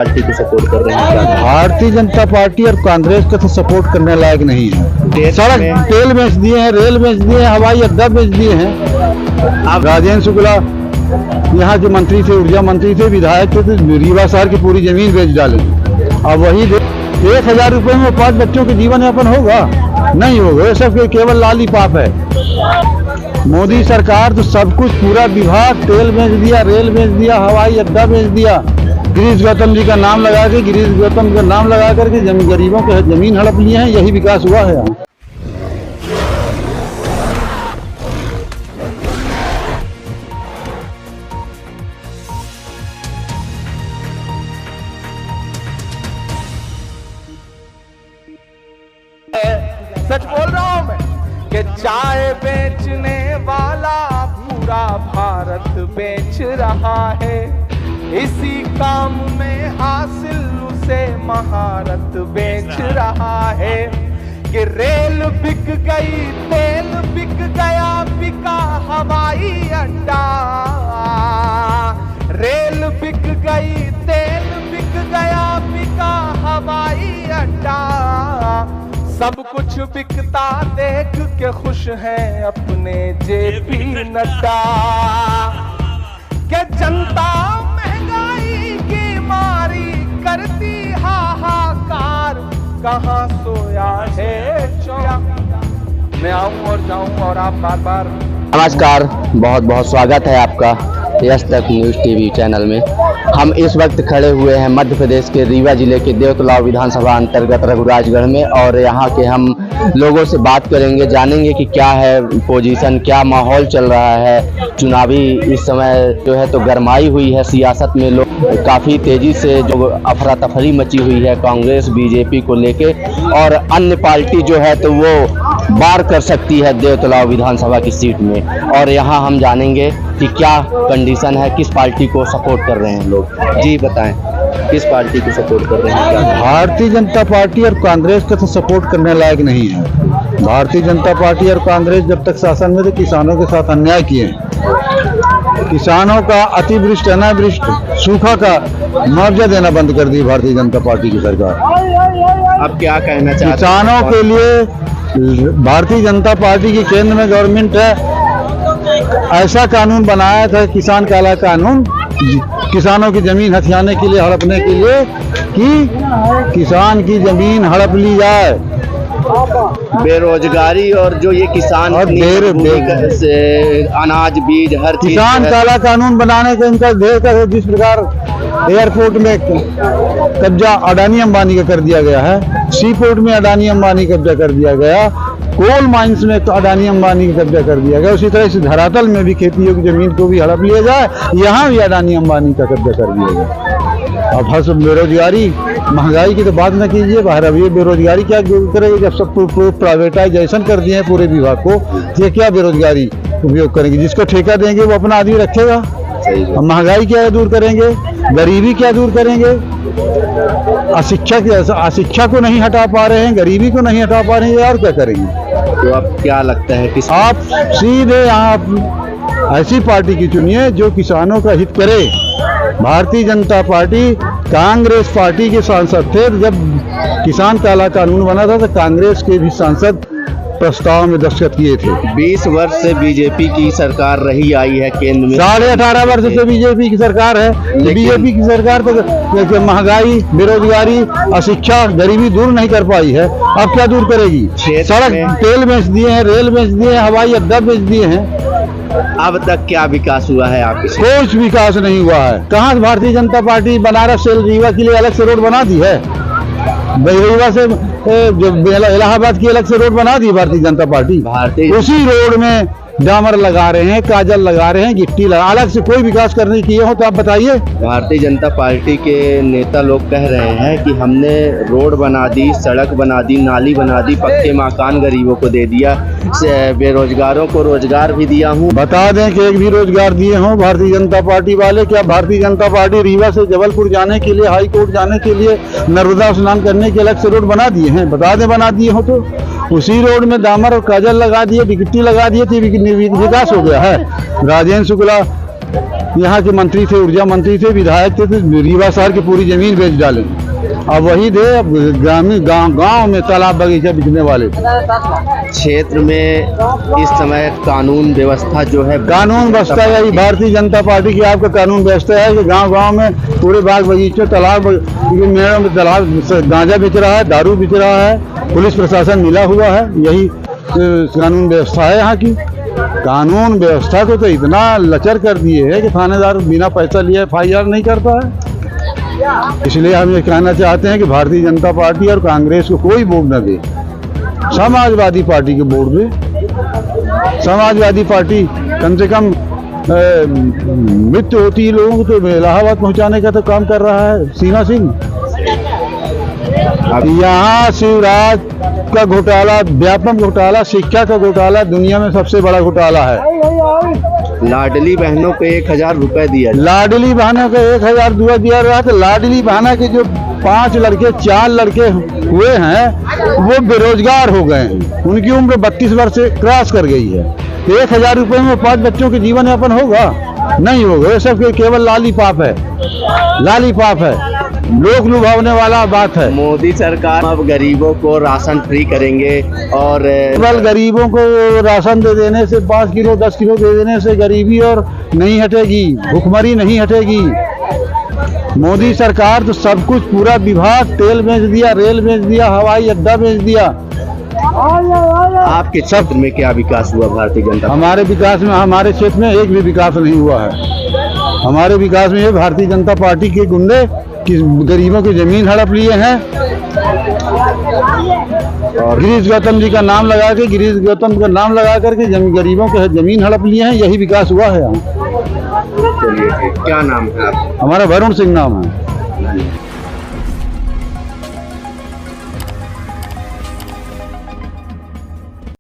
Party को support कर रहे हैं क्या? भारतीय जनता पार्टी और कांग्रेस का तो सपोर्ट करने लायक नहीं है। सड़क तेल बेच दिए हैं, रेल बेच दिए हैं, हवाई अड्डा बेच दिए हैं। आप राजेंद्र शुक्ला यहाँ के मंत्री थे, ऊर्जा मंत्री थे, विधायक थे, तो रीवा शहर की पूरी जमीन बेच डाले। अब वही 1,000 रुपए में 5 बच्चों के जीवन यापन होगा? नहीं होगा। ये सब केवल लालीपाप है। मोदी सरकार तो सब कुछ, पूरा विभाग तेल बेच दिया, रेल बेच दिया, हवाई अड्डा बेच दिया। गिरीश गौतम जी का नाम लगा के, गिरीश गौतम का नाम लगा करके गरीबों के जमीन हड़प लिए हैं। यही विकास हुआ है यहाँ। सच बोल रहा हूं मैं कि चाय बेचने वाला पूरा भारत बेच रहा है। इसी काम में हासिल उसे महारत बेच रहा है। कि रेल बिक गई, तेल बिक गया, बिका हवाई अड्डा। रेल बिक गई, तेल बिक गया, बिका हवाई अड्डा। सब कुछ बिकता देख के खुश हैं अपने जेपी नड्डा। के जनता महंगाई की मारी करती हाहाकार, कहाँ सोया है चौया। मैं आऊं और जाऊं और आप बार बार। नमस्कार, बहुत बहुत स्वागत है आपका यस तक न्यूज़ टीवी चैनल में। हम इस वक्त खड़े हुए हैं मध्य प्रदेश के रीवा जिले के देवतलाव विधानसभा अंतर्गत रघुराजगढ़ में, और यहाँ के हम लोगों से बात करेंगे, जानेंगे कि क्या है पोजीशन, क्या माहौल चल रहा है चुनावी। इस समय जो है तो गरमाई हुई है सियासत में, लोग काफ़ी तेज़ी से जो अफरा तफरी मची हुई है कांग्रेस बीजेपी को लेके, और अन्य पार्टी जो है तो वो बार कर सकती है देवतलाव विधानसभा की सीट में। और यहाँ हम जानेंगे कि क्या कंडीशन है, किस पार्टी को सपोर्ट कर रहे हैं लोग। जी बताएं, किस पार्टी को सपोर्ट कर रहे हैं क्या? भारतीय जनता पार्टी और कांग्रेस का तो सपोर्ट करने लायक नहीं है। भारतीय जनता पार्टी और कांग्रेस जब तक शासन में थे, किसानों के साथ अन्याय किए। किसानों का अतिवृष्टि, अनावृष्टि, सूखा का मुआवजा देना बंद कर दी भारतीय जनता पार्टी की सरकार। अब क्या कहना चाहते हैं? किसानों के लिए भारतीय जनता पार्टी की केंद्र में गवर्नमेंट है, ऐसा कानून बनाया था, किसान काला कानून, किसानों की जमीन हथियाने के लिए, हड़पने के लिए, कि किसान की जमीन हड़प ली जाए। बेरोजगारी और जो ये किसान और से अनाज बीज हर चीज, किसान काला कानून बनाने का इनका ध्येय है। जिस प्रकार एयरपोर्ट में कब्जा अडानी अंबानी का कर दिया गया है, सी पोर्ट में अडानी अंबानी कब्जा कर दिया गया, कोल माइंस में तो अडानी अंबानी का कब्जा कर दिया गया, उसी तरह से धरातल में भी खेती योग्य जमीन को भी हड़प लिया जाए, यहाँ भी अडानी अंबानी का कब्जा कर दिया जाए। अब हर बेरोजगारी, महंगाई की तो बात न कीजिए, बाहर अब ये बेरोजगारी क्या करेगी जब सब प्राइवेटाइजेशन कर दिए हैं पूरे विभाग को। ये क्या बेरोजगारी उपयोग करेंगे? जिसको ठेका देंगे वो अपना आदमी रखेगा। अब महंगाई क्या दूर करेंगे, गरीबी क्या दूर करेंगे? अशिक्षा को नहीं हटा पा रहे हैं, गरीबी को नहीं हटा पा रहे हैं, और क्या करेंगे? तो अब क्या लगता है कि आप सीधे आप ऐसी पार्टी की चुनिए जो किसानों का हित करे। भारतीय जनता पार्टी कांग्रेस पार्टी के सांसद थे, जब किसान काला कानून बना था तो कांग्रेस के भी सांसद प्रस्ताव में दस्तखत किए थे। 20 वर्ष से बीजेपी की सरकार रही आई है केंद्र में, 18.5 वर्ष से बीजेपी की सरकार है। बीजेपी की सरकार तो महंगाई, बेरोजगारी, अशिक्षा, गरीबी दूर नहीं कर पाई है। अब क्या दूर करेगी? सड़क तेल बेच दिए हैं, रेल बेच दिए हैं, हवाई अड्डा बेच दिए हैं। अब तक क्या विकास हुआ है आपके? कुछ विकास नहीं हुआ है। कहाँ भारतीय जनता पार्टी बनारस से रीवा के लिए अलग से रोड बना दी है? रीवा से इलाहाबाद की अलग से रोड बना दी भारतीय जनता पार्टी। उसी रोड में डामर लगा रहे हैं, काजल लगा रहे हैं, गिट्टी लगा, अलग से कोई विकास करने किए हो तो आप बताइए। भारतीय जनता पार्टी के नेता लोग कह रहे हैं कि हमने रोड बना दी, सड़क बना दी, नाली बना दी, पक्के मकान गरीबों को दे दिया, बेरोजगारों को रोजगार भी दिया हूँ। बता दें कि एक भी रोजगार दिए हों भारतीय जनता पार्टी वाले? क्या भारतीय जनता पार्टी रीवा से जबलपुर जाने के लिए, हाई कोर्ट जाने के लिए, नर्मदा स्नान करने के अलग से रोड बना दिए हैं? बता दें बना दिए हो तो। उसी रोड में डामर और काजल लगा दिए, गिट्टी लगा दिए, तो विकास हो गया है। राजेंद्र शुक्ला यहाँ के मंत्री थे, ऊर्जा मंत्री थे, विधायक थे, तो रीवा शहर की पूरी जमीन बेच डाले। अब वही थे, अब ग्रामीण गांव में तालाब बगीचा बिकने वाले थे। क्षेत्र में इस समय कानून व्यवस्था जो है, कानून व्यवस्था यही भारतीय जनता पार्टी की आपका कानून व्यवस्था है कि गांव-गांव में पूरे बाग बगीचे तालाब में तालाब गांजा बिक रहा है, दारू बिक रहा है, पुलिस प्रशासन मिला हुआ है। यही कानून व्यवस्था है यहाँ की। कानून व्यवस्था को तो इतना लचर कर दिए है कि थानेदार बिना पैसा लिए FIR नहीं करता है। इसलिए हम ये कहना चाहते हैं कि भारतीय जनता पार्टी और कांग्रेस को कोई वोट न दे, समाजवादी पार्टी को वोट दे। समाजवादी पार्टी कम से कम मृत्यु होती है लोगों को तो इलाहाबाद पहुंचाने का तो काम कर रहा है सीना सिंह। यहाँ शिवराज का घोटाला, व्यापक घोटाला, शिक्षा का घोटाला दुनिया में सबसे बड़ा घोटाला है। लाडली बहनों को 1000 रुपए दिया। लाडली बहनों को 1000 दिया रहा था। लाडली बहना के जो 5 लड़के 4 लड़के हुए हैं वो बेरोजगार हो गए हैं। उनकी उम्र 32 वर्ष से क्रॉस कर गई है। 1000 रुपए में 5 बच्चों के जीवन यापन होगा? नहीं होगा। ये सब केवल लालीपाप है, लालीपाप है, लोक लुभावने वाला बात है। मोदी सरकार अब गरीबों को राशन फ्री करेंगे और केवल गरीबों को राशन दे देने से 5 किलो 10 किलो दे देने से गरीबी और नहीं हटेगी, भुखमरी नहीं हटेगी। मोदी सरकार तो सब कुछ, पूरा विभाग, तेल बेच दिया, रेल बेच दिया, हवाई अड्डा बेच दिया। आपके क्षेत्र में क्या विकास हुआ भारतीय जनता? हमारे विकास में, हमारे क्षेत्र में एक भी विकास नहीं हुआ है। हमारे विकास में ये भारतीय जनता पार्टी के गुंडे कि गरीबों की जमीन हड़प लिए हैं और गिरीश गौतम जी का नाम लगा के, गिरीश गौतम का नाम लगा करके गरीबों के जमीन हड़प लिए हैं। यही विकास हुआ है यहाँ। चलिए, क्या नाम है आपका? हमारा वरुण सिंह नाम है।